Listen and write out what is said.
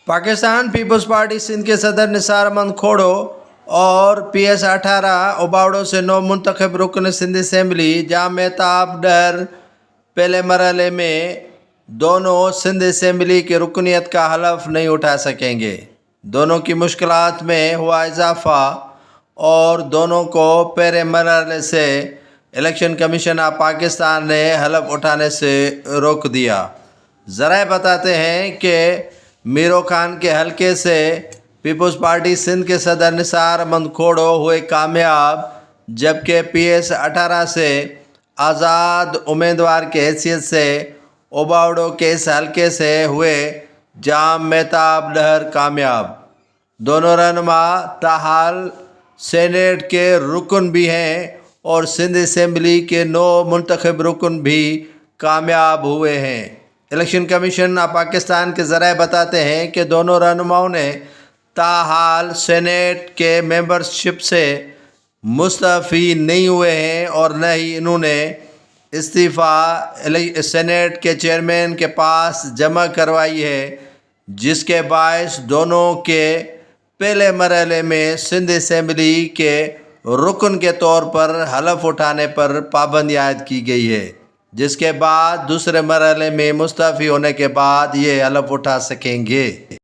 Pakistan peoples party Sindh के सदर निसार अहमद खोड़ो और PS18 उबावड़ो से नौ मुंतखब रुकन सिंध असम्बली जाम मेहताब डर पहले मरहले में दोनों सिंध असम्बली की रुकनीत का हलफ नहीं उठा सकेंगे। दोनों की मुश्किलात में हुआ इजाफा और दोनों को पहले मरहले से इलेक्शन कमीशन ऑफ पाकिस्तान ने हलफ उठाने से रोक दिया। ज़राए बताते हैं कि मीरों खान के हलके से पीपल्स पार्टी सिंध के सदर निसार अहमद खोड़ो हुए कामयाब, जबकि PS18 से आज़ाद उम्मीदवार के हैसियत से उबावड़ो के इस हलके से हुए जाम मेहताब डहर कामयाब। दोनों रहनुमा ताहाल सेनेट के रुकन भी हैं और सिंध असम्बली के 9 मुंतखब रुकन भी कामयाब हुए हैं। इलेक्शन कमीशन ऑफ पाकिस्तान के ज़राए बताते हैं कि दोनों रहनुमाओं ने ताहाल सेनेट के मेंबरशिप से मुस्तफ़ी नहीं हुए हैं और न ही इन्होंने इस्तीफ़ा सेनेट के चेयरमैन के पास जमा करवाई है, जिसके बायस दोनों के पहले मरहले में सिंध असम्बली के रुकन के तौर पर हलफ उठाने पर पाबंदी आयद की गई है, जिसके बाद दूसरे मरहले में मुस्तफ़ी होने के बाद ये हलफ उठा सकेंगे।